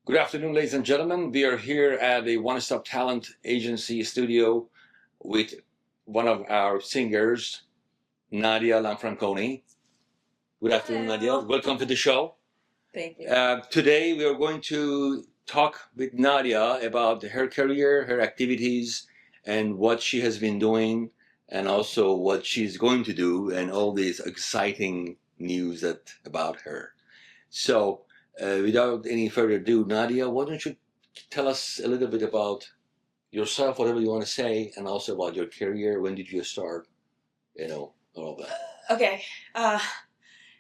Good afternoon, ladies and gentlemen. We are here at the One Stop Talent Agency studio with one of our singers, Nadia Lanfranconi. Good afternoon, Nadia. Hello. Welcome to the show. Thank you. Today we are going to talk with Nadia about her career, her activities, and what she has been doing, and also what she's going to do, and all these exciting news about her. So, without any further ado, Nadia, why don't you tell us a little bit about yourself, whatever you want to say, and also about your career. When did you start? All of that. Okay. Uh,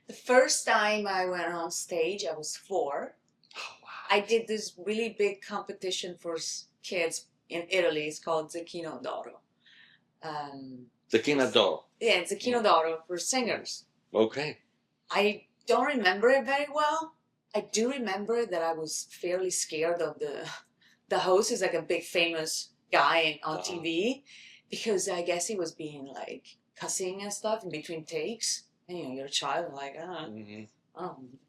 the first time I went on stage, I was 4. Oh, wow. I did this really big competition for kids in Italy. It's called Zecchino d'Oro. Zecchino d'Oro. Yeah, Zecchino d'Oro for singers. Okay. I don't remember it very well. I do remember that I was fairly scared of the host. Is like a big famous guy on TV, because I guess he was being like cussing and stuff in between takes. And you're a child, like,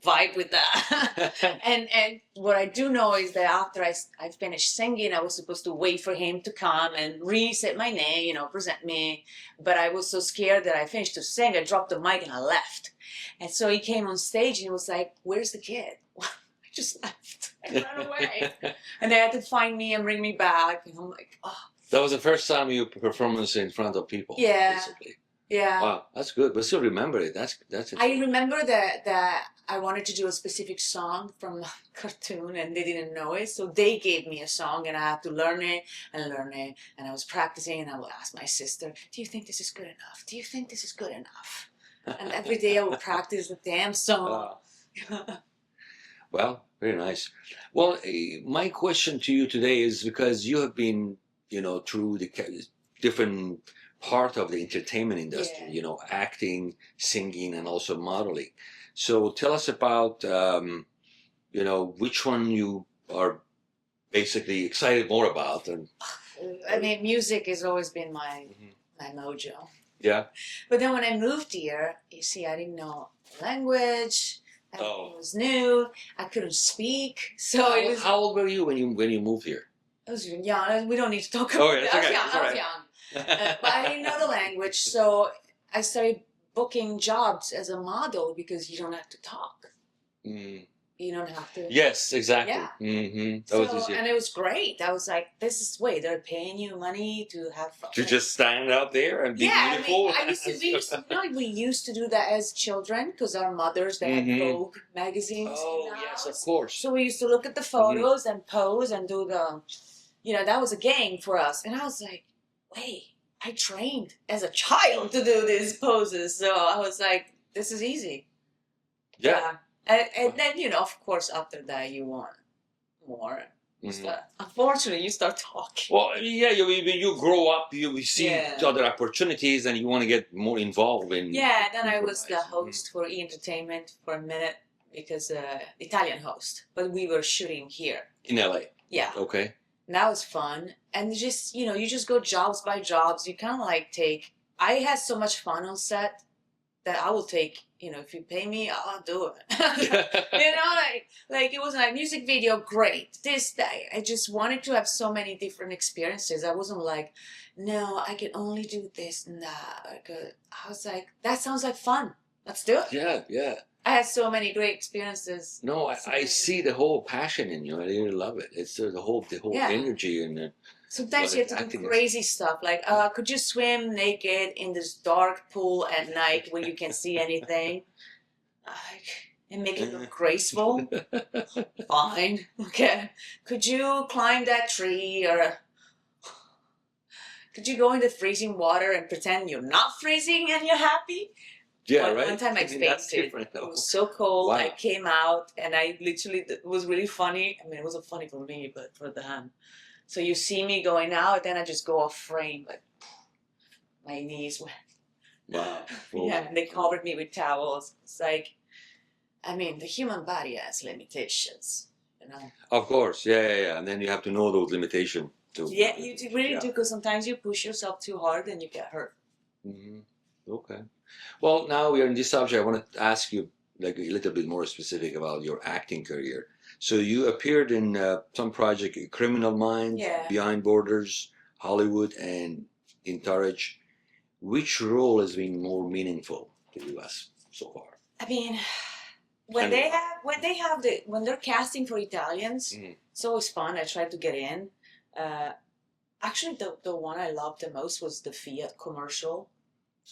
vibe with that. and what I do know is that after I finished singing, I was supposed to wait for him to come and reset my name, present me. But I was so scared that I finished to sing, I dropped the mic and I left. And so he came on stage and he was like, "Where's the kid?" I just left. I ran away. And they had to find me and bring me back. And I'm like, oh. That was the first time you performance in front of people. Yeah. Basically. Yeah. Wow, that's good. But still remember it. That's it. I remember that I wanted to do a specific song from a cartoon and they didn't know it. So they gave me a song and I had to learn it. And I was practicing and I would ask my sister, "Do you think this is good enough? Do you think this is good enough?" And every day I would practice the damn song. Well, very nice. Well, my question to you today is because you have been, through the different part of the entertainment industry, Yeah. Acting, singing, and also modeling. So tell us about, which one you are basically excited more about. And I mean, music has always been my mojo. Yeah. But then when I moved here, you see, I didn't know language. Everything was new. I couldn't speak. So how old were you when you moved here? I was young. We don't need to talk about that. I was young. But I didn't know the language, so I started booking jobs as a model because you don't have to talk. You don't have to. Yes, exactly. Yeah. That was easier. And it was great. I was like, this is they're paying you money to have fun. To just stand out there and be beautiful. We used to do that as children because our mothers, they had Vogue magazines. Oh, yes, of course. So we used to look at the photos and pose and do that was a game for us. And I was like, wait, I trained as a child to do these poses. So I was like, this is easy. Yeah. And then, of course, after that, you want more. Unfortunately, you start talking. Well, yeah, you grow up, you see other opportunities, and you want to get more involved in. Yeah, then I was the host for E! Entertainment for a minute because Italian host, but we were shooting here in LA. Yeah. Okay. And that was fun, and just you just go jobs by jobs. You kind of like take. I had so much fun on set that I will take. If you pay me, I'll do it. like it was like music video, great. This day, I just wanted to have so many different experiences. I wasn't like, no, I can only do this and that. I was like, that sounds like fun. Let's do it. Yeah, yeah. I had so many great experiences. No, I see the whole passion in you. I really love it. It's the whole energy and. Sometimes you have to do crazy stuff, like could you swim naked in this dark pool at night where you can't see anything, and make it look graceful? Fine, okay. Could you climb that tree, or could you go into freezing water and pretend you're not freezing and you're happy? Yeah, right. One time I faked it. It was so cold. Wow. I came out and I literally, it was really funny. I mean, it wasn't funny for me, but for them. So you see me going out, then I just go off frame, like my knees went. Wow. Yeah, and they covered me with towels. It's like, I mean, the human body has limitations, Of course, yeah. And then you have to know those limitations too. Yeah, you really do, because sometimes you push yourself too hard and you get hurt. Okay. Well, now we are in this subject. I want to ask you like a little bit more specific about your acting career. So you appeared in some project, Criminal Minds, Yeah. Behind Borders, Hollywood, and in Entourage. Which role has been more meaningful to you as so far? I mean, when And- when they're casting for Italians, Mhm. it's always fun. I try to get in. Actually, the one I loved the most was the Fiat commercial.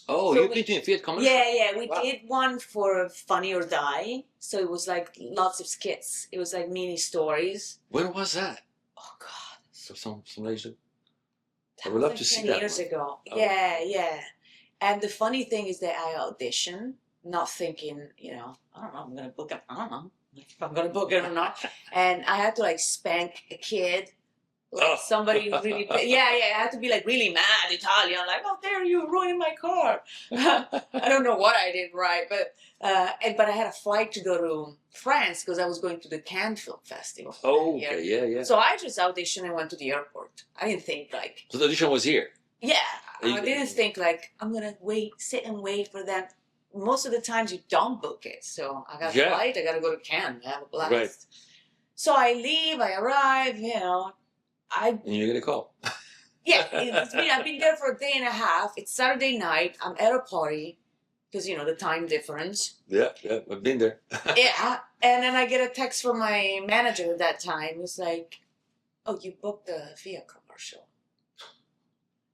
Oh, So you've been to a Fiat commercial? Yeah, we Wow. did one for Funny or Die. So it was like lots of skits. It was like mini stories. When was that? Oh God, So some reason. I that would was love like to see 10 that years one. ago. Oh. Yeah. And the funny thing is that I auditioned, not thinking, I don't know, I'm gonna book it. I don't know if I'm gonna book it or not. And I had to like spank a kid. Like Oh. somebody really, yeah, I had to be like really mad Italian, like, oh, there you ruined my car. I don't know what I did right, but I had a flight to go to France because I was going to the Cannes Film Festival. Oh, that okay, year. yeah. So I just auditioned and went to the airport. I didn't think like, So the audition was here. yeah, You- I didn't think like I'm gonna sit and wait for them. Most of the times you don't book it, so I got a Yeah. flight. I got to go to Cannes. I have a blast. Right. So I leave. I arrive. And you get a call. Yeah, I've been there for a day and a half. It's Saturday night. I'm at a party because the time difference. Yeah, I've been there. Yeah, and then I get a text from my manager at that time. It's like, "Oh, you booked the Fiat commercial,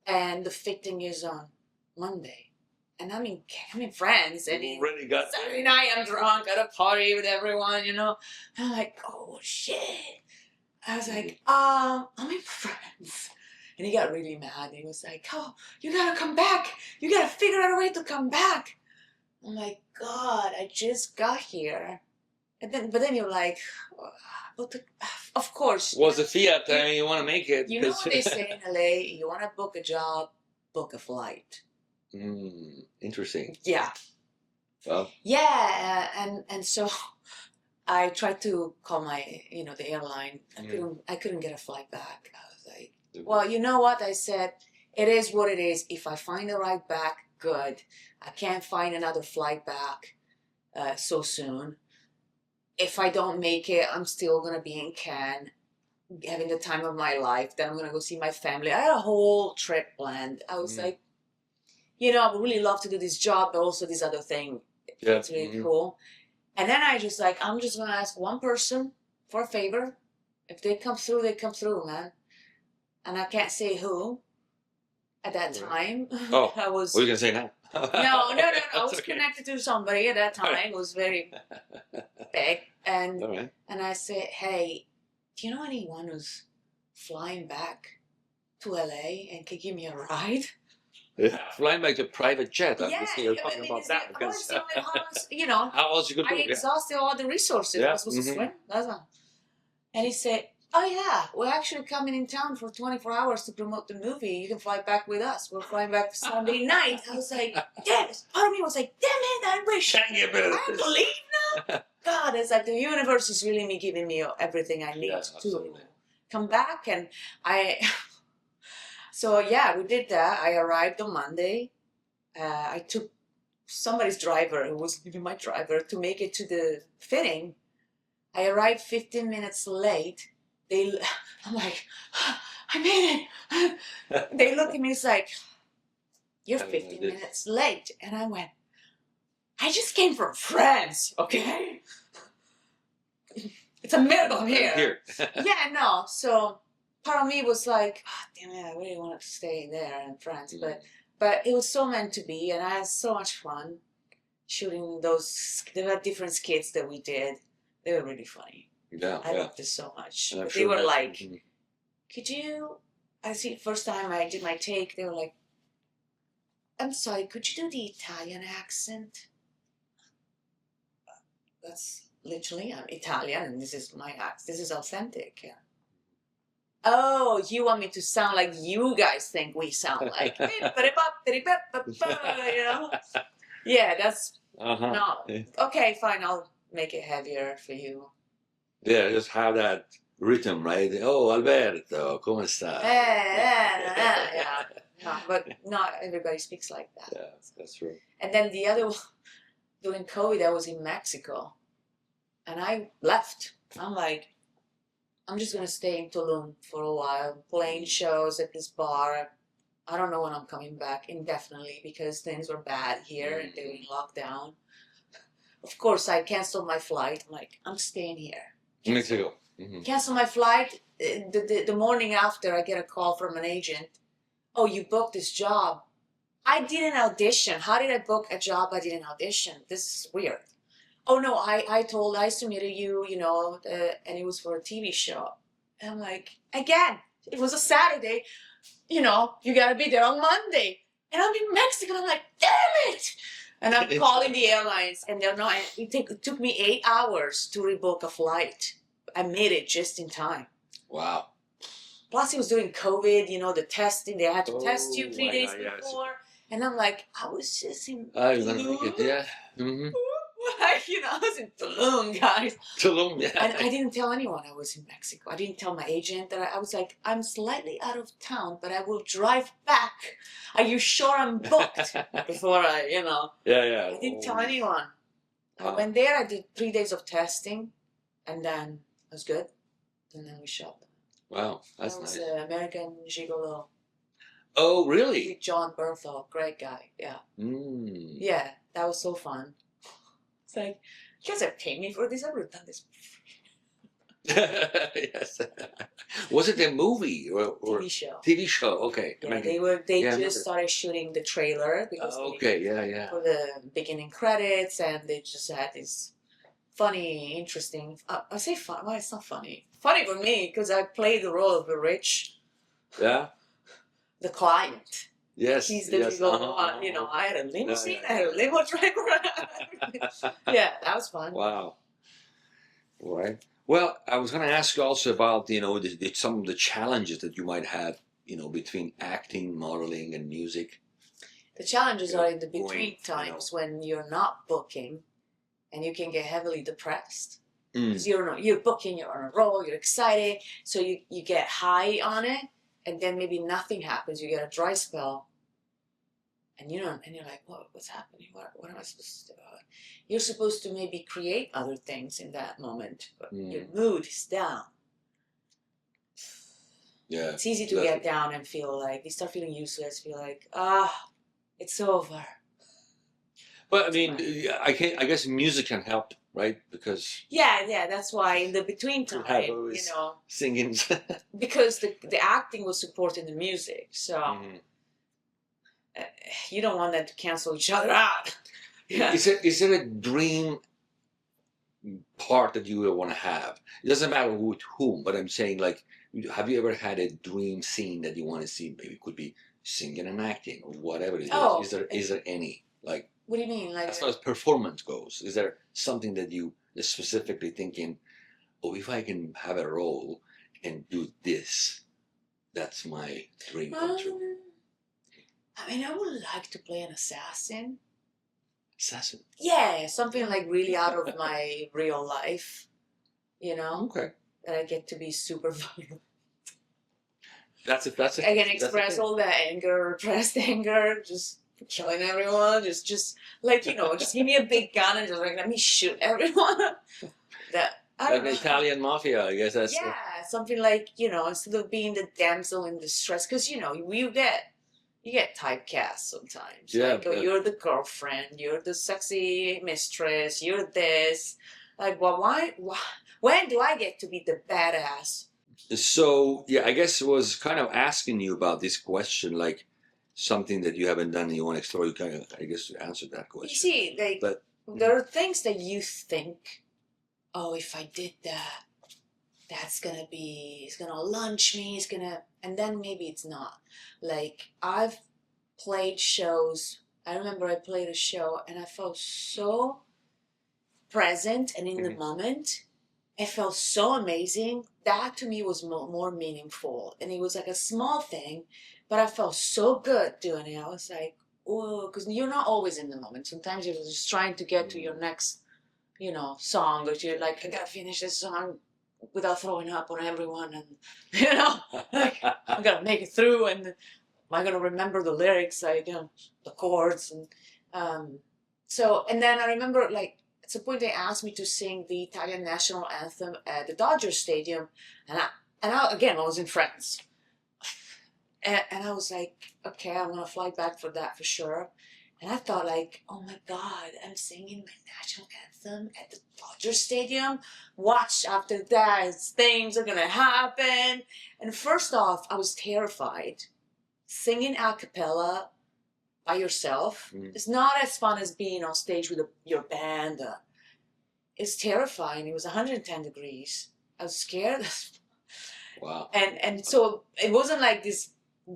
and the fitting is on Monday." And I'm in France, and You already got Saturday night I'm drunk at a party with everyone. I'm like, "Oh shit." I was like, I'm in France. And he got really mad. He was like, oh, you gotta come back. You gotta figure out a way to come back. I'm like, God, I just got here. But then you're like, of course. Was a Fiat and you want to make it. You know what they say in LA? You want to book a job, book a flight. Interesting. Yeah. Well. Yeah, and so I tried to call the airline. I couldn't get a flight back. I was like, well, you know what? I said, it is what it is. If I find the right back, good. I can't find another flight back so soon. If I don't make it, I'm still going to be in Cannes, having the time of my life. Then I'm going to go see my family. I had a whole trip planned. I was like, I would really love to do this job, but also this other thing. Yeah. It's really cool. And then I'm just going to ask one person for a favor. If they come through, they come through, man. And I can't say who at that time. Oh, I was. what are you going to say now? No. I was okay. connected to somebody at that time. It was very big. And All right. and I said, hey, do you know anyone who's flying back to LA and can give me a ride? Yeah. Flying back to private jet. Yeah, Obviously, you're talking about that. How Because else you could do I it? Yeah. exhausted all the resources. Yeah, I was supposed to swim. That's all. And he said, oh yeah, we're actually coming in town for 24 hours to promote the movie. You can fly back with us. We're flying back Sunday night. I was like, yes. Part of me was like, damn it, I wish Can't get better I than have this. to leave now. God, it's like the universe is really giving me everything I need Yeah, to absolutely. come back. And so yeah, we did that. I arrived on Monday. I took somebody's driver, who wasn't even my driver, to make it to the fitting. I arrived 15 minutes late. I'm like, I made it. They look at me, it's like, you're 15 minutes late. And I went, I just came from France, okay? It's a miracle here. Yeah, no. So part of me was like, oh, damn it, I really wanted to stay there in France. But it was so meant to be, and I had so much fun shooting those. There were different skits that we did. They were really funny. Yeah, I loved it so much. And I'm But sure they were that- like, could you, I see, first time I did my take, they were like, I'm sorry, could you do the Italian accent? That's literally, I'm Italian and this is my accent. This is authentic. Yeah. Oh, you want me to sound like you guys think we sound like? Yeah, that's no. Okay, fine, I'll make it heavier for you. Yeah, just have that rhythm, right? Oh, Alberto, come sta? Yeah. No, but not everybody speaks like that. Yeah, that's true. And then the other one, during COVID, I was in Mexico. And I left. I'm like, I'm just gonna stay in Tulum for a while, playing shows at this bar. I don't know when I'm coming back indefinitely because things were bad here and they were in lockdown. Of course, I canceled my flight. I'm like, I'm staying here. Mexico. Mm-hmm. Cancel my flight. The morning after, I get a call from an agent. Oh, you booked this job. I didn't audition. How did I book a job I didn't audition? This is weird. Oh no, I submitted you, and it was for a TV show. And I'm like, again, it was a Saturday, you gotta be there on Monday. And I'm in Mexico, and I'm like, damn it! And I'm calling the airlines, and they're not, it took me 8 hours to rebook a flight. I made it just in time. Wow. Plus, it was during COVID, the testing, they had to test you 3 my days God, yes. before. And I'm like, I was just in You're gonna make it, yeah. Mm-hmm. I was in Tulum, guys. Tulum, yeah. And I didn't tell anyone I was in Mexico. I didn't tell my agent that I was like, I'm slightly out of town, but I will drive back. Are you sure I'm booked? Before Yeah. I didn't tell anyone. I Wow. went there, I did 3 days of testing, and then it was good. And then we shot. Wow, that's That was nice. American Gigolo Oh, really? with John Berthel. Great guy. Yeah. Mm. Yeah, that was so fun. It's like, you guys have paid me for this. I would have done this Yes. Was it a movie or TV show. TV show? Okay. Yeah, they Yeah, I just remember. started shooting the trailer because Okay, yeah. for the beginning credits, and they just had this funny, interesting. I say fun. Well, it's not funny. Funny for me because I played the role of the rich, Yeah. the client. Yes. He's the yes. people. Uh-huh. I had a limousine. yeah. I had a limo driver. Yeah, that was fun. Wow. All right. Well, I was going to ask you also about some of the challenges that you might have between acting, modeling, and music. The challenges are in the Going, between times when you're not booking, and you can get heavily depressed. Because you're booking, you're on a roll, you're excited, so you get high on it, and then maybe nothing happens. You get a dry spell, and you're like, what's happening? What am I supposed to do? You're supposed to maybe create other things in that moment, but your mood is down. Yeah, it's easy to get down and feel like you start feeling useless. Feel like it's over. But I mean, I guess music can help, right? Because yeah, that's why in the between time, singing. because the acting was supporting the music, so you don't want them to cancel each other out. Yeah. Is there a dream part that you would want to have? It doesn't matter with whom, but I'm saying, like, have you ever had a dream scene that you want to see? Maybe it could be singing and acting or whatever it is. Oh, is there any, like? What do you mean? Like, as far as performance goes, is there something that you are specifically thinking, oh, if I can have a role and do this, that's my dream come true? I mean, I would like to play an assassin. Assassin? Yeah, something like really out of my real life, Okay. That I get to be super violent. That's it. I can express all the anger, repressed anger, just killing everyone, just like just give me a big gun and just like let me shoot everyone. Like the Italian mafia, I guess that's something like instead of being the damsel in distress, because you get typecast sometimes. Yeah, like you're the girlfriend, you're the sexy mistress, you're this. Like, well, why? When do I get to be the badass? So yeah, I guess it was kind of asking you about this question, like something that you haven't done and you want to explore. You kind of, I guess, answered that question. You see, there are things that you think, oh, if I did that, it's gonna lunch me, and then maybe it's not. Like, I've played shows. I remember I played a show and I felt so present and in the moment. It felt so amazing. That to me was more meaningful. And it was like a small thing, but I felt so good doing it. I was like, oh, because you're not always in the moment. Sometimes you're just trying to get to your next, song, or you're like, I gotta finish this song without throwing up on everyone. And, like, I gotta make it through. And am I gonna remember the lyrics, like, the chords. And so, and then I remember, like, at some point they asked me to sing the Italian national anthem at the Dodger Stadium, and again I was in France, and I was like, okay, I'm gonna fly back for that for sure. And I thought like, oh my God, I'm singing my national anthem at the Dodger Stadium. Watch after that, things are gonna happen. And first off, I was terrified. Singing a cappella by yourself is not as fun as being on stage with your band. It's terrifying. It was 110 degrees. I was scared. Wow. And so it wasn't like this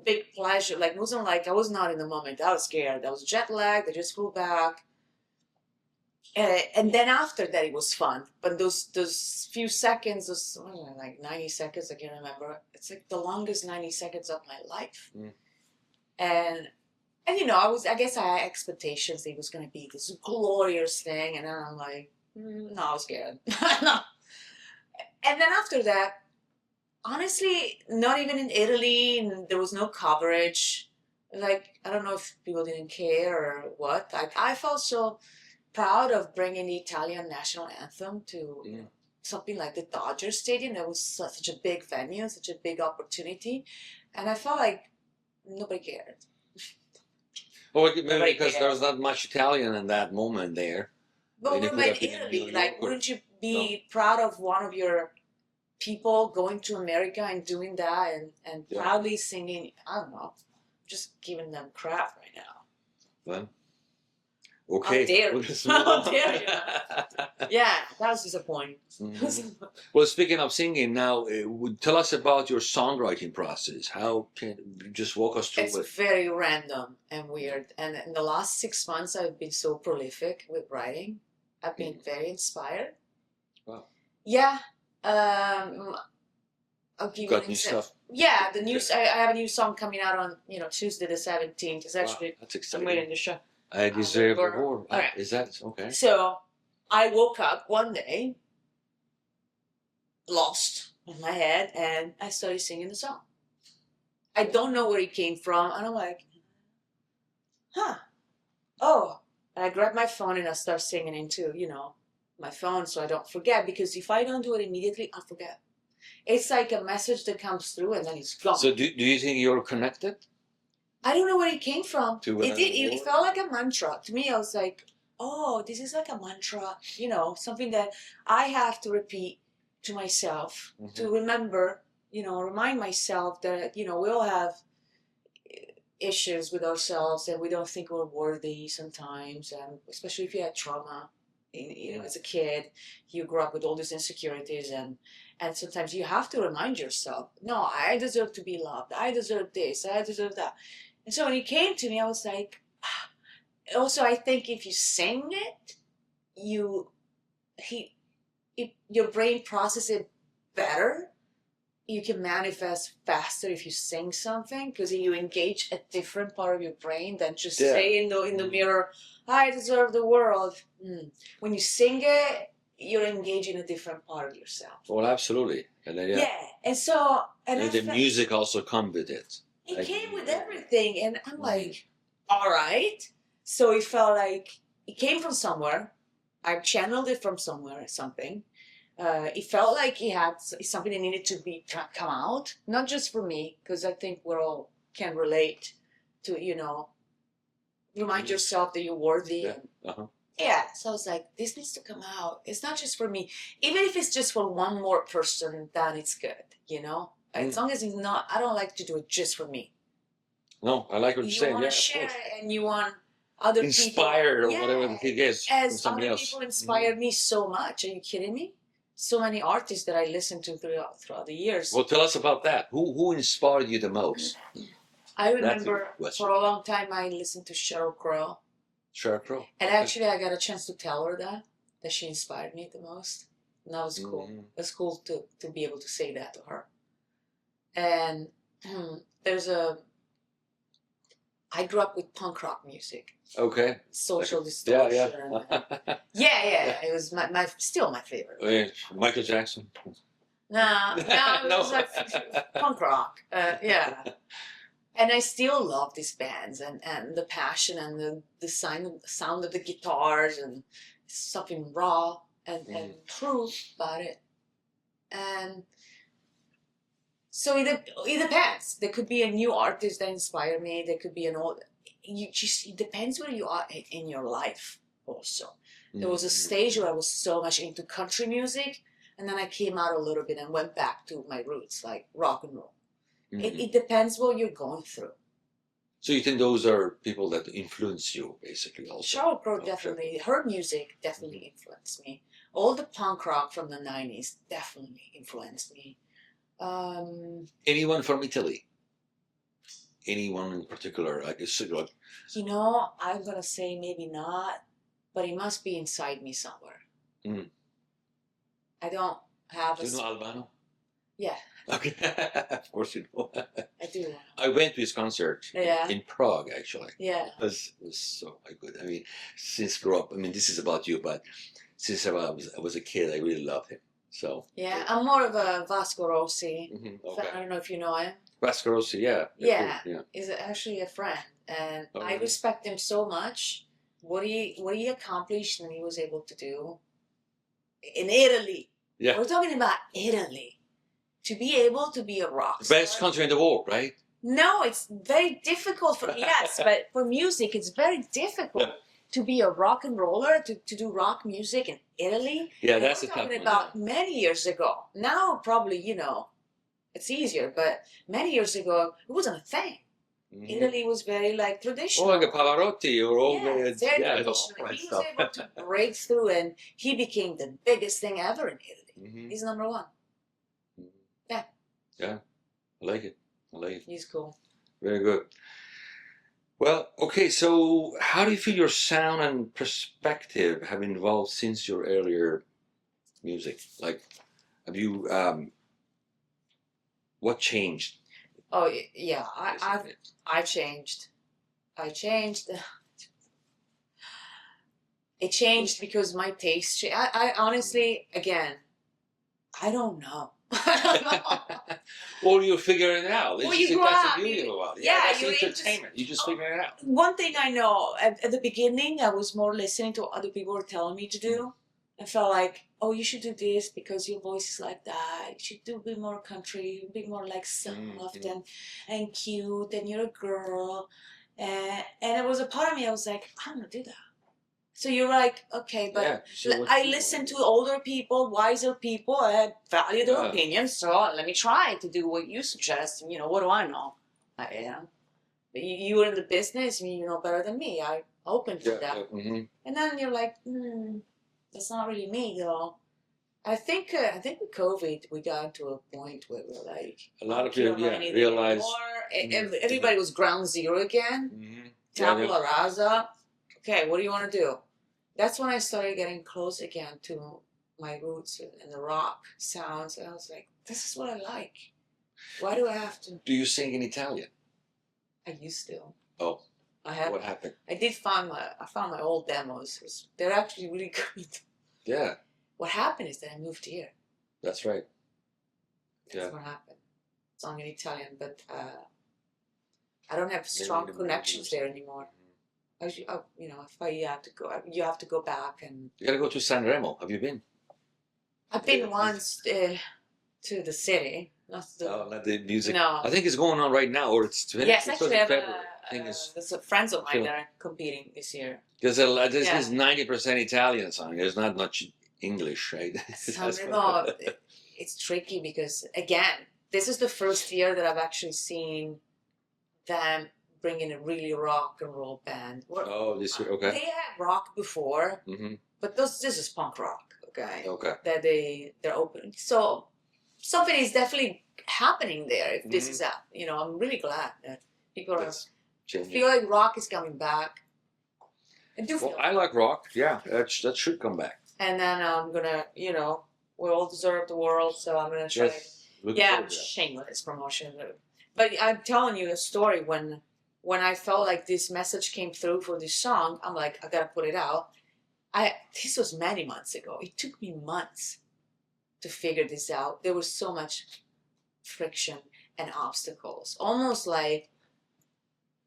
big pleasure. Like, it wasn't like I was not in the moment. I was scared. I was jet lagged. I just flew back. And then after that, it was fun. But those few seconds, those like 90 seconds, I can't remember. It's like the longest 90 seconds of my life. And you know, I guess I had expectations that it was going to be this glorious thing. And then I'm like, no, I was scared. No. And then after that, honestly, not even in Italy, there was no coverage. Like, I don't know if people didn't care or what. I felt so proud of bringing the Italian national anthem to something like the Dodger Stadium. That was such a big venue, such a big opportunity. And I felt like nobody cared. Well, maybe because there was not much Italian in that moment there. But what about Italy? Like, wouldn't you be proud of one of your people going to America and doing that and proudly singing? I don't know. Just giving them crap right now. Well, okay. How dare you? How dare you? Yeah, that was disappointing. Well, speaking of singing, now, tell us about your songwriting process. How can you just walk us through it? It's very random and weird. And in the last 6 months, I've been so prolific with writing. I've been very inspired. Wow. Yeah. I'll give you an example. Yeah, the news. I have a new song coming out on Tuesday the 17th. It's actually that's exciting. I'm waiting to show. I deserve the award. Okay. Is that okay? So I woke up one day, lost in my head, and I started singing the song. I don't know where it came from, and I'm like, oh. And I grabbed my phone and I start singing into, my phone so I don't forget, because if I don't do it immediately, I'll forget. It's like a message that comes through and then it's gone. So do you think you're connected? I don't know where it came from. It felt like a mantra. To me, I was like, oh, this is like a mantra, something that I have to repeat to myself, to remember, remind myself that, we all have issues with ourselves and we don't think we're worthy sometimes, and especially if you had trauma. As a kid, you grew up with all these insecurities, and sometimes you have to remind yourself, no, I deserve to be loved. I deserve this. I deserve that. And so when it came to me, I was like, also, I think if you sing it, your brain processes it better. You can manifest faster if you sing something, because you engage a different part of your brain than just say in the mirror, I deserve the world. When you sing it, you're engaging a different part of yourself. Well, absolutely. And then, and so... And the music also comes with it. It came with everything, and I'm like, all right. So it felt like it came from somewhere. I channeled it from somewhere, something. It felt like it had something that needed to come out, not just for me, because I think we all can relate to, remind yourself that you're worthy. So I was like, this needs to come out. It's not just for me. Even if it's just for one more person, then it's good, As long as it's not, I don't like to do it just for me. No, I like what you're saying. You want to share it, and you want other inspire people. Or whatever the thing is. As other people inspired me so much. Are you kidding me? So many artists that I listened to throughout the years. Well, tell us about that. Who inspired you the most? I remember for a long time I listened to Sheryl Crow. Sheryl Crow. And actually I got a chance to tell her that she inspired me the most. And that was cool. It was cool to be able to say that to her. And I grew up with punk rock music. Okay. Social Distortion. Yeah. It was still my favorite. Michael Jackson. No, it was like punk rock. And I still love these bands and the passion and the sound of the guitars, and something raw and true about it. And so it depends. There could be a new artist that inspired me. There could be an old. It depends where you are in your life. Also, there was a stage where I was so much into country music, and then I came out a little bit and went back to my roots, like rock and roll. It depends what you're going through. So you think those are people that influence you, basically, also? Sheryl Crow definitely. Her music definitely influenced me. All the punk rock from the '90s definitely influenced me. Anyone from Italy? Anyone in particular? I guess. You know, I'm gonna say maybe not, but it must be inside me somewhere. I don't have Do you know Albano? Yeah. Okay, of course you know. I do. I went to his concert in Prague, actually. Yeah. It was so good. I mean, since grew up, I mean, this is about you, but since I was a kid, I really loved him. So yeah, I'm more of a Vasco Rossi. Okay. I don't know if you know him. Vasco Rossi, yeah. Yeah, he's actually a friend, and I respect him so much. What he accomplished and he was able to do in Italy. Yeah. We're talking about Italy. To be able to be a rock star. Best country in the world, right? No, it's very difficult for but for music, it's very difficult to be a rock and roller, to do rock music in Italy. Yeah, and that's we're a tough talking one. about many years ago. Now, probably, it's easier, but many years ago, it wasn't a thing. Italy was very like traditional. Oh, like a Pavarotti or all very the traditional. He was able to break through, and he became the biggest thing ever in Italy. He's number one. Yeah. Yeah, I like it. He's cool. Very good. Well, okay, so how do you feel your sound and perspective have evolved since your earlier music? Like, have you, what changed? Oh, yeah, I changed. It changed because my taste changed. I honestly, again, I don't know. Well, you figure it out. Well, That's the beauty about it. Yeah, that's you're entertainment. You just figure it out. One thing I know, at the beginning, I was more listening to what other people were telling me to do. I felt like, oh, you should do this because your voice is like that. You should do a bit more country, a bit more like soft and cute, and you're a girl. And it was a part of me, I was like, I'm going to do that. So you're like, okay, but I listen to older people, wiser people, I value their opinions, so let me try to do what you suggest. And, what do I know? You were in the business, you know better than me. I open to that. And then you're like, that's not really me, though. I think with COVID, we got to a point where we're like, a lot of people realized everybody was ground zero again. Tabula rasa. Okay, what do you want to do? That's when I started getting close again to my roots and the rock sounds. And I was like, this is what I like. Why do I have to? Do you sing in Italian? I used to. Oh. What happened? I found my old demos. They're actually really good. Yeah. What happened is that I moved here. That's right. That's what happened. Song in Italian, but I don't have strong connections there anymore. If you have to go, you have to go back and. You gotta go to Sanremo. Have you been? I've been once to the city, not the music. No, I think it's going on right now, or it's. Yes, actually, there's friends of mine that are competing this year. There's 90% Italian song. There's not much English, right? Sanremo, it's tricky because again, this is the first year that I've actually seen them bring in a really rock and roll band. This year, okay. They had rock before, but this is punk rock, okay? Okay. That they're open. So something is definitely happening there. If this is up, I'm really glad that people are. I feel like rock is coming back. I like rock. Yeah, that should come back. And then I'm gonna, we all deserve the world, so I'm gonna try. Shameless promotion, but I'm telling you a story when I felt like this message came through for this song, I'm like, I gotta put it out. This was many months ago. It took me months to figure this out. There was so much friction and obstacles. Almost like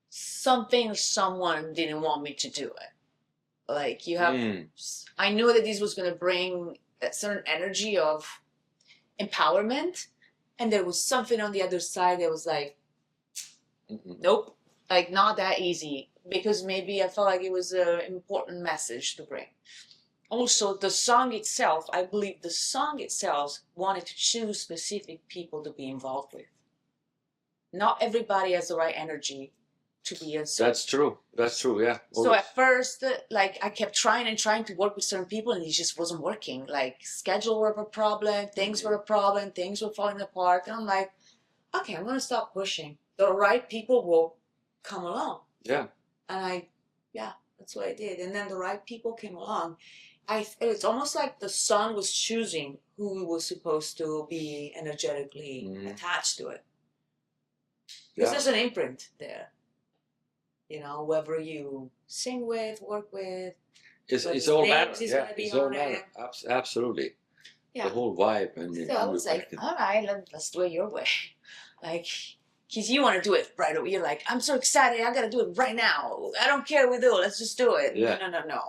someone didn't want me to do it. Like you have, Mm. I knew that this was going to bring a certain energy of empowerment, and there was something on the other side that was like, Mm-mm. nope, like not that easy, because maybe I felt like it was an important message to bring. Also, the song itself, I believe the song itself wanted to choose specific people to be involved with. Not everybody has the right energy to be a certain. That's true. That's true. Yeah. So at first, like I kept trying and trying to work with certain people, and it just wasn't working. Like schedule were a problem, things were a problem, things were falling apart, and I'm like, okay, I'm gonna stop pushing. The right people will come along. Yeah. And yeah, that's what I did. And then the right people came along. It's almost like the sun was choosing who was supposed to be energetically attached to it. Because there's an imprint there. You know, whoever you sing with, work with, it's all matter. Yeah, it's all matter. Absolutely. Yeah. The whole vibe and So I was like, all right, let's do it your way. Like, because you want to do it right away. You're like, I'm so excited. I got to do it right now. I don't care what we do. Let's just do it. Yeah. No.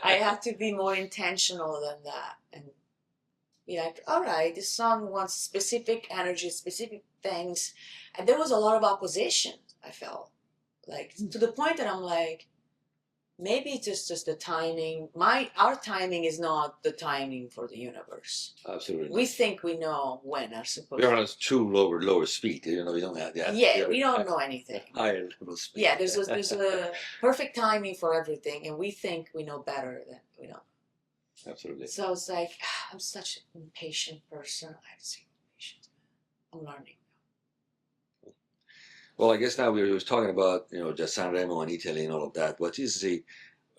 I have to be more intentional than that. And be like, all right, this song wants specific energy, specific things. And there was a lot of opposition, I felt. Like, to the point that I'm like, maybe it's just the timing. Our timing is not the timing for the universe. Absolutely. We think we know when are supposed We're on a too lower speed. You know, we don't have that. Yeah, we don't know anything. Higher level speed. Yeah, there's a perfect timing for everything, and we think we know better than we know. Absolutely. So it's like, I'm such an impatient person. I have zero patience. I'm learning. Well, I guess now we were talking about, just Sanremo and Italy and all of that.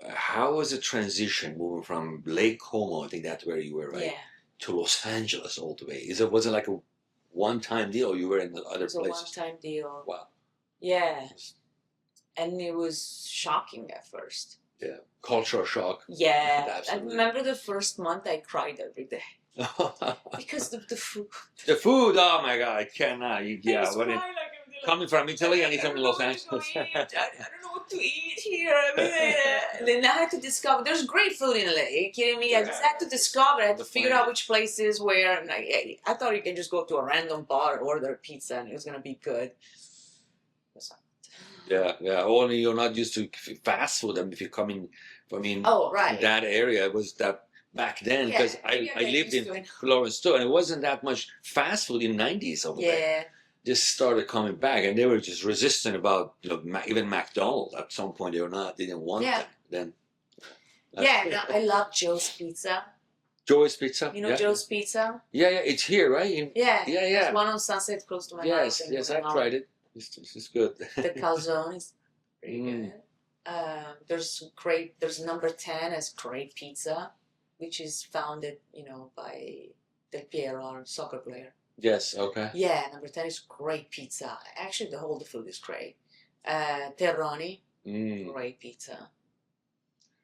How was the transition moving from Lake Como, I think that's where you were, right? Yeah. To Los Angeles all the way? Was it like a one-time deal, or you were in the other places? It was a one-time deal. Wow. Yeah. And it was shocking at first. Yeah. Cultural shock. Yeah. Absolutely. I remember the first month I cried every day. Because of the food. The food, oh my God, I cannot. Coming from Italy and from Los Angeles. I don't know what to eat here. And then I had to discover, there's great food in LA. Are you kidding me? I just had to discover, I had to figure out which places where. And I thought you can just go to a random bar, order a pizza, and it was going to be good. Yeah. Only you're not used to fast food. And if you come in, right. that area, it was that back then, because I lived in Florence too, and it wasn't that much fast food in the 90s over there. Just started coming back, and they were just resistant about, even McDonald's at some point. They didn't want that. Then. I love Joe's Pizza. Joe's Pizza. You know Joe's Pizza? Yeah, it's here, right? Yeah. There's one on Sunset close to my house. Yes, I've tried it. It's good. The calzone is pretty good. There's number 10 as great pizza, which is founded, by Del Piero, our soccer player. Yes, okay. Yeah, number 10 is great pizza. Actually, the whole food is great. Terroni, great pizza.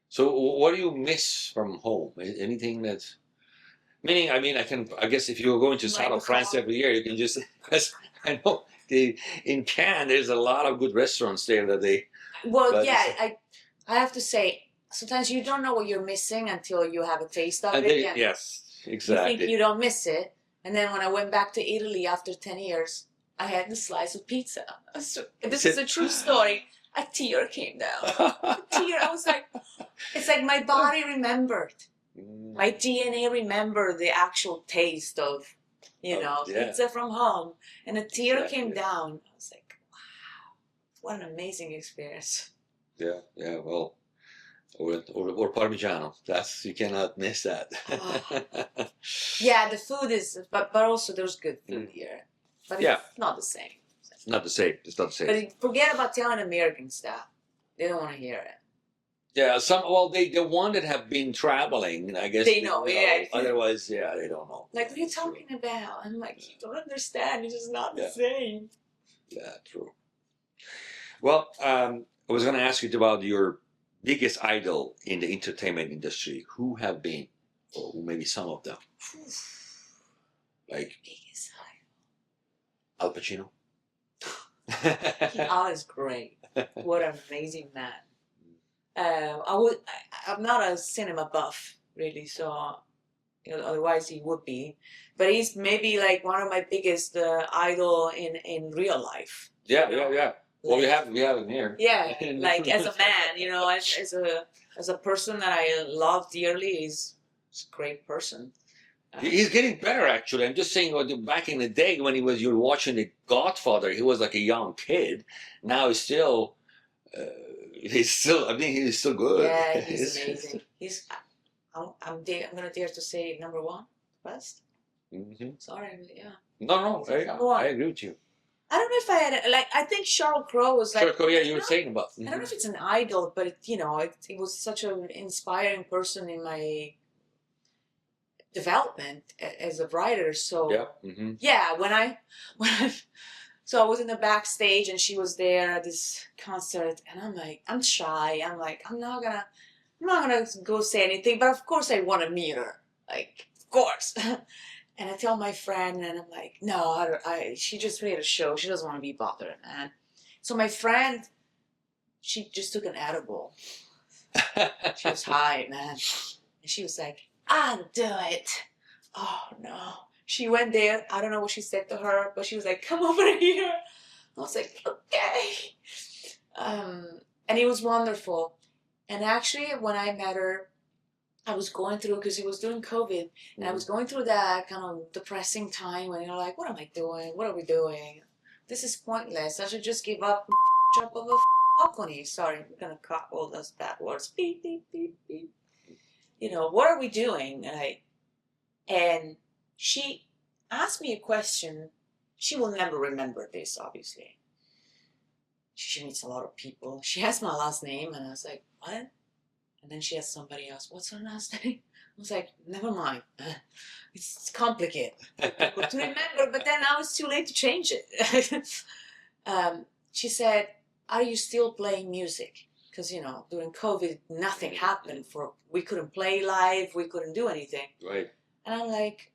So what do you miss from home? Anything that's... Meaning, I guess if you're going to South of France every year, you can just... I know in Cannes, there's a lot of good restaurants there that they... Well, I have to say, sometimes you don't know what you're missing until you have a taste of it. Yes, exactly. You think you don't miss it. And then when I went back to Italy after 10 years, I had a slice of pizza. This is a true story. A tear came down. I was like, it's like my body remembered. My DNA remembered the actual taste of, pizza from home. And a tear came down. I was like, wow, what an amazing experience. Yeah, well, or Parmigiano. You cannot miss that. Yeah, the food is, but also there's good food here. But it's not the same. It's not the same. But forget about telling Americans that. They don't want to hear it. Yeah, the one that have been traveling, I guess. They know, yeah. Otherwise, they don't know. Like, what are you talking about? I'm like, you don't understand. It's just not the same. Yeah, true. Well, I was going to ask you about your biggest idol in the entertainment industry. Who have been, or maybe some of them? Like biggest idol. Al Pacino. Al is great. What an amazing man. I'm not a cinema buff really, so otherwise he would be. But he's maybe like one of my biggest idol in real life. Yeah, yeah, yeah. Well, we have him here. Yeah, like as a man, as a person that I love dearly, he's a great person. He's getting better, actually. I'm just saying, back in the day when you were watching The Godfather, he was like a young kid. Now uh, I mean, he's still good. Yeah, he's amazing. I'm gonna dare to say number one best. Mhm. Sorry, yeah. No, He's number one. I agree with you. I don't know if I had like I think Sheryl Crow was like. Sure, yeah, you were saying about. I don't know if it's an idol, but it was such an inspiring person in my development as a writer. So Yeah. Mm-hmm. yeah, when I so I was in the backstage and she was there at this concert, and I'm like, I'm shy. I'm like, I'm not gonna go say anything, but of course I want to meet her, like of course. And I tell my friend, and I'm like, no, she just made a show. She doesn't want to be bothered, man. So my friend, she just took an edible. She was high, man. And she was like, I'll do it. Oh, no. She went there. I don't know what she said to her, but she was like, come over here. I was like, okay. And it was wonderful. And actually, when I met her, I was going through, because it was during COVID, and I was going through that kind of depressing time when you're like, what am I doing? What are we doing? This is pointless. I should just give up and jump over balcony. Sorry, I'm going to cut all those bad words. Beep, beep, beep, beep. What are we doing? And she asked me a question. She will never remember this, obviously. She meets a lot of people. She has my last name, and I was like, what? And then she asked somebody else, what's her last name? I was like, never mind. It's complicated to remember, but then now it's too late to change it. She said, are you still playing music? Because, during COVID, nothing happened. We couldn't play live. We couldn't do anything. Right. And I'm like,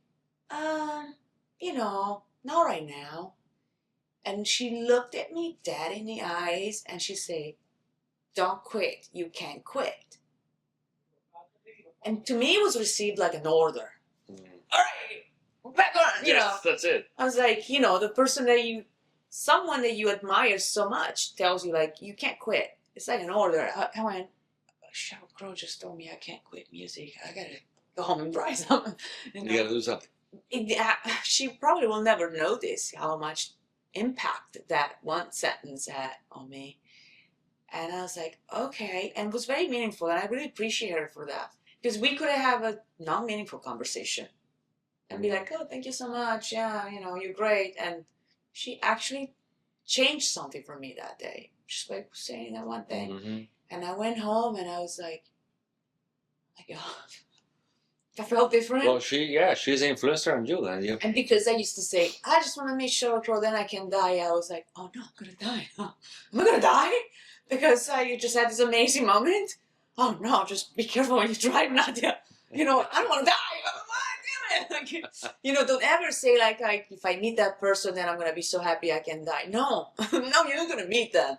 not right now. And she looked at me dead in the eyes, and she said, don't quit. You can't quit. And to me, it was received like an order. All right, back on, Yes, that's it. I was like, the person someone that you admire so much tells you, like, you can't quit. It's like an order. I went, Sheryl Crow just told me I can't quit music. I gotta go home and write something. You gotta do something. She probably will never notice how much impact that one sentence had on me. And I was like, okay. And it was very meaningful. And I really appreciate her for that. Because we could have a non-meaningful conversation and be like, oh, thank you so much. Yeah, you're great. And she actually changed something for me that day, just by saying that one thing. Mm-hmm. And I went home and I was like, oh my God. I felt different. Well, she's an influencer on you, then. And because I used to say, I just want to meet Sheryl Crow, then I can die. I was like, oh no, I'm going to die. Am I going to die? Because you just had this amazing moment. Oh no, just be careful when you drive, Nadia. I don't want to die. Damn it. Don't ever say like if I meet that person, then I'm going to be so happy I can die. No, no, you're not going to meet them.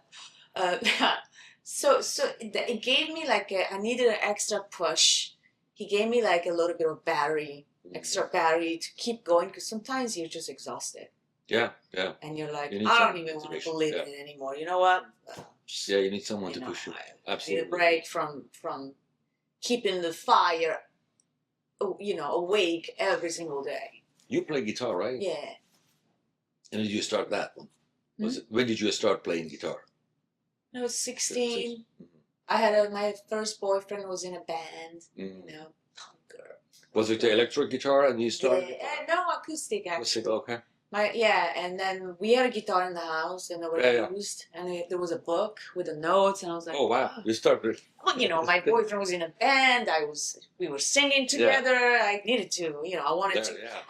So it gave me I needed an extra push. He gave me like a little bit of extra battery to keep going, because sometimes you're just exhausted. Yeah, yeah. And you're like, I don't even want to believe in it anymore. You know what? You need someone to push you. Absolutely. I need a break from keeping the fire, awake every single day. You play guitar, right? Yeah. And did you start that one? When did you start playing guitar? I was 16. I had my first boyfriend was in a band. Punk girl. Was it the electric guitar and you started? No, acoustic actually. Acoustic, okay. And then we had a guitar in the house, and they were used, and there was a book with the notes, and I was like, oh wow, you started. Well, my boyfriend was in a band. We were singing together. I needed to, I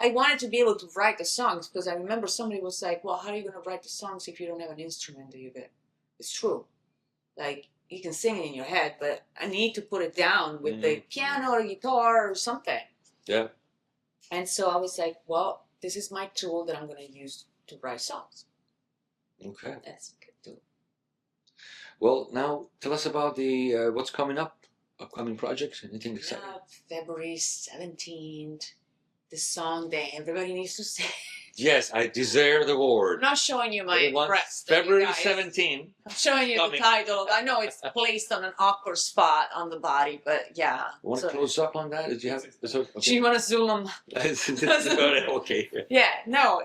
wanted to be able to write the songs, because I remember somebody was like, well, how are you going to write the songs if you don't have an instrument that you get? It's true. Like, you can sing it in your head, but I need to put it down with the piano or guitar or something. Yeah. And so I was like, well, this is my tool that I'm going to use to write songs. Okay. That's good too. Well, now tell us about the what's coming up, upcoming projects, anything exciting? February 17th, the song that everybody needs to say. Yes, I deserve the I'm award. not showing you my Everyone, breast. February guys. 17th. I'm showing you coming. the title. I know it's placed on an awkward spot on the body, but yeah. Want to So, close up on that? Did you have? Okay. do you want to zoom on? Okay. Yeah, no,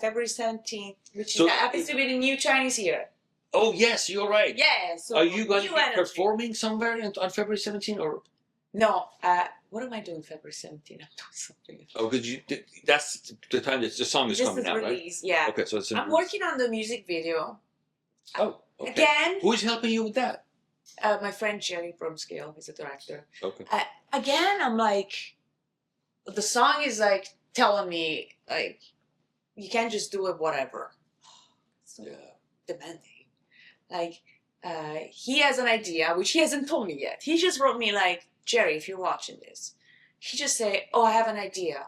February 17th, which So- happens to be the new Chinese year. Oh yes, you're right. Yeah, so Are you going to new be energy. performing somewhere on February 17th or? No, what am I doing February 17th? I'm doing something. Oh, that's the time that the song is This coming is out, right? release, yeah. Okay, so it's. I'm working on the music video. Oh, okay. Again, Who's helping you with that? my friend Jerry Bromscale is a director. Okay. Again, I'm like, the song is like telling me, like, you can't just do it whatever. So demanding. Like, he has an idea, which he hasn't told me yet. He just wrote me like, Jerry, if you're watching this, he just say, oh, I have an idea.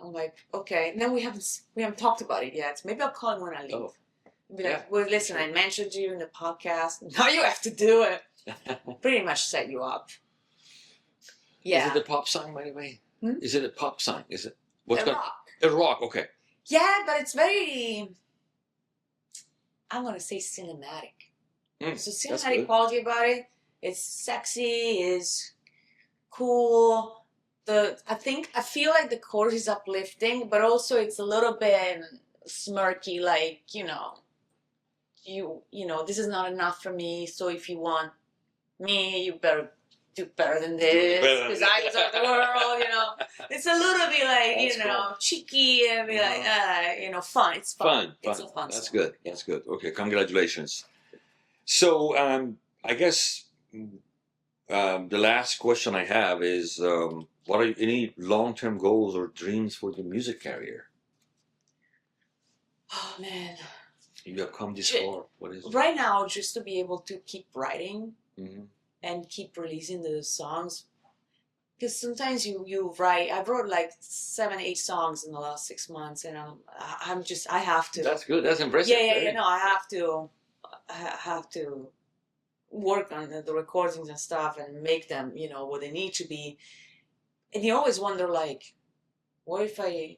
I'm like, okay. And then we haven't talked about it yet. Maybe I'll call him when I leave. Oh. Be like, well, listen, I mentioned you in the podcast. Now you have to do it. Pretty much set you up. Yeah. Is it a pop song, by the way? Hmm? Is it a pop song? Is it A rock. A rock? Okay. Yeah, but it's very, I'm gonna say cinematic. So cinematic quality about it. It's sexy, is cool. I feel like the chorus is uplifting, but also it's a little bit smirky, like, you know, this is not enough for me, so if you want me, you better do better than this, because I deserve the world, you know. It's a little bit like, That's you know, cool. cheeky, and be like, you know, fun. It's fun. It's a fun That's song. good. That's good. Okay, congratulations. So, I guess the last question I have is, what are any long-term goals or dreams for the music career? Oh, man. You have come this far. What is it? Right now, just to be able to keep writing Mhm. and keep releasing the songs. Because sometimes you write, I've wrote like 7, 8 songs in the last 6 months, and I have to. That's good. That's impressive. Yeah, no, I have to work on the recordings and stuff and make them, you know, what they need to be. And you always wonder, like, what if I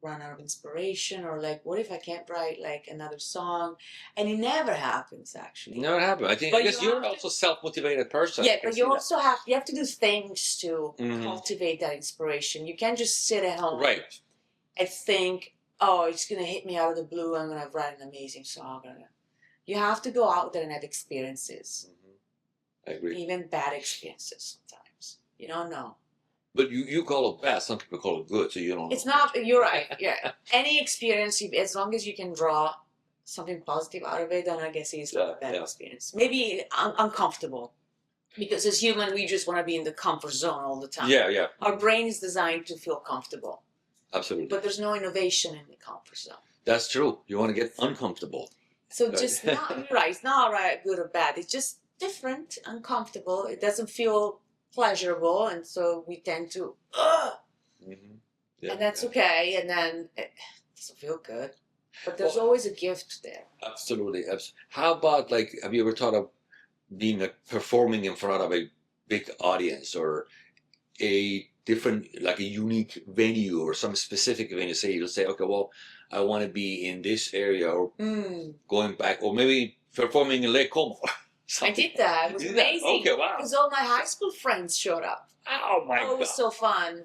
run out of inspiration, or like, what if I can't write like another song? And it never happens, actually. Never happened. I think. But I guess you you're have also a self-motivated person. Yeah, I can but see you that. also have to do things to Mhm. cultivate that inspiration. You can't just sit at home Right. and think, oh, it's gonna hit me out of the blue. I'm gonna write an amazing song. You have to go out there and have experiences, I agree. even bad experiences sometimes. You don't know. But you call it bad. Some people call it good. So you don't. It's not. You're right. Yeah. Any experience, as long as you can draw something positive out of it, then I guess it's not a bad experience. Maybe uncomfortable, because as human, we just want to be in the comfort zone all the time. Yeah. Our brain is designed to feel comfortable, Absolutely. but there's no innovation in the comfort zone. That's true. You want to get uncomfortable. So just not. You're right. It's not right, good or bad. It's just different, uncomfortable. It doesn't feel pleasurable, and so we tend to. Yeah, and that's okay. And then it doesn't feel good, but there's always a gift there. Absolutely. How about, like, have you ever thought of being performing in front of a big audience, or a different, like a unique venue or some specific venue? Say you'll say, okay, well, I want to be in this area, or going back, or maybe performing in Lake Como. I did that. It was amazing. Okay, wow. Because all my high school friends showed up. Oh my God. It was so fun.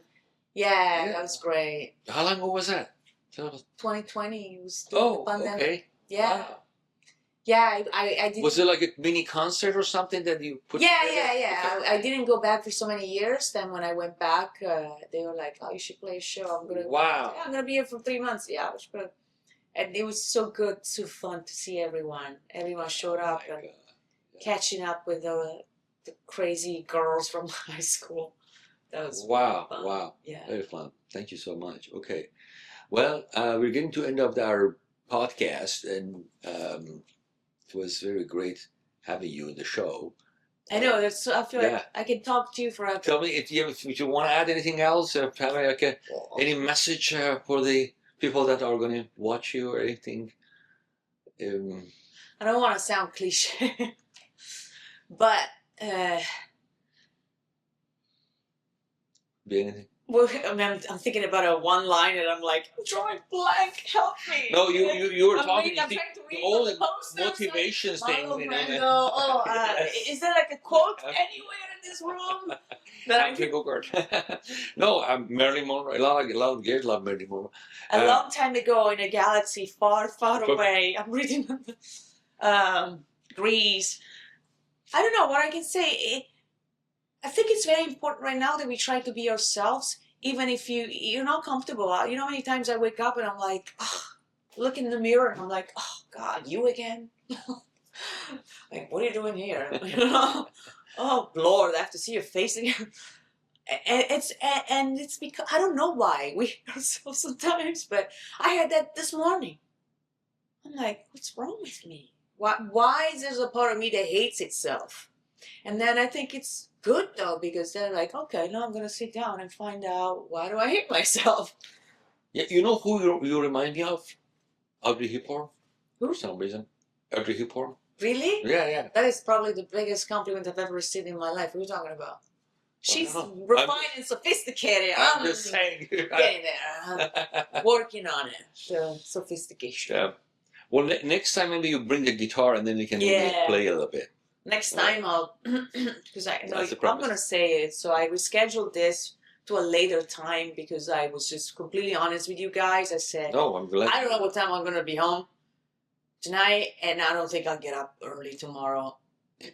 Yeah, that was great. How long ago was that? 2020. It was during the pandemic. Okay. Yeah. Wow. Yeah, I did. Was it like a mini concert or something that you put Yeah. together? I didn't go back for so many years. Then when I went back, they were like, "Oh, you should play a show." Wow. Yeah, I'm gonna be here for 3 months. Yeah, which good. And it was so good, so fun to see everyone. Everyone showed up and catching up with the crazy girls from high school. That was wow. fun. Wow. Yeah. Very fun. Thank you so much. Okay. Well, we're getting to the end of our podcast, and it was very great having you in the show. I know. I feel like I can talk to you forever. Tell me if you want to add anything else, have like any message for the people that are going to watch you, or anything. I don't want to sound cliche, but be anything? well, I mean, I'm thinking about a one line, and I'm like, I'm drawing blank. Help me. No, you were talking. I'm trying to read All the the posters, motivations like, thing. Marlon You know, Brando. Oh, Yes. is there like a quote anywhere in this room that I Humphrey can? Bogart. No, Marilyn Monroe. A lot of guys love Marilyn Monroe. A long time ago in a galaxy far, far away. I'm reading Greece. I don't know what I can say. I think it's very important right now that we try to be ourselves, even if you're not comfortable. You know how many times I wake up and I'm like, oh, look in the mirror and I'm like, oh God, you again? Like, what are you doing here? You know? Oh Lord, I have to see your face again. And it's because I don't know why we are so sometimes, but I had that this morning. I'm like, what's wrong with me? Why is there a part of me that hates itself? And then I think it's good though, because they're like, okay, now I'm gonna sit down and find out why do I hate myself. Yeah, you know who you remind me of? Audrey Hepburn. Who? For some reason. Audrey Hepburn. Really? Yeah, yeah. That is probably the biggest compliment I've ever received in my life. What are you talking about? She's know. refined and sophisticated. I'm just saying. Getting there. Working on it. The sophistication. Yeah. Well, next time maybe you bring the guitar and then you can maybe Yeah. play a little bit. Next time I'll, because I'm That's going to say it. So I rescheduled this to a later time because I was just completely honest with you guys. I said, No, I'm glad. I don't know what time I'm going to be home tonight, and I don't think I'll get up early tomorrow.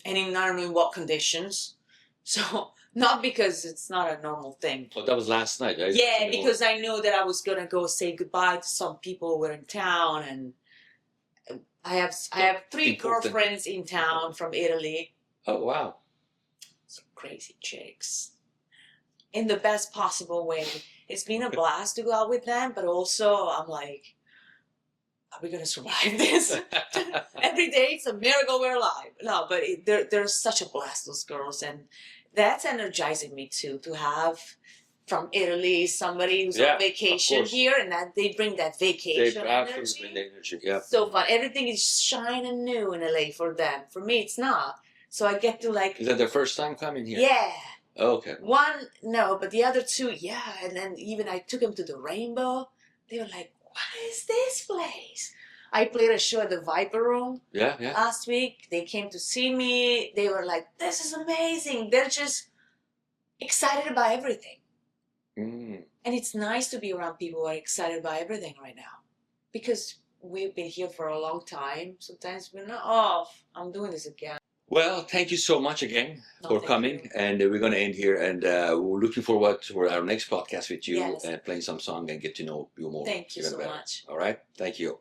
And in I don't know in what conditions. So, not because it's not a normal thing. Oh, that was last night, right? Yeah, because I knew that I was going to go say goodbye to some people who were in town, and I have 3 girlfriends in town from Italy. Oh, wow. Some crazy chicks. In the best possible way. It's been a blast to go out with them, but also I'm like, are we going to survive this? Every day it's a miracle we're alive. No, but they're such a blast, those girls. And that's energizing me too, to have from Italy somebody who's on vacation here, and that they bring that vacation energy. Yeah. So fun. Everything is shining new in LA for them. For me, it's not. So I get to like. Is that their first time coming here? Yeah. Okay. One, no, but the other 2, yeah. And then even I took them to the Rainbow. They were like, what is this place? I played a show at the Viper Room last week. They came to see me. They were like, this is amazing. They're just excited about everything. Mm. And it's nice to be around people who are excited about everything right now. Because we've been here for a long time. Sometimes we're not, oh, I'm doing this again. Well, thank you so much again for coming. And we're going to end here. And we're looking forward to our next podcast with you and playing some song and get to know you more. Thank you so much. All right. Thank you.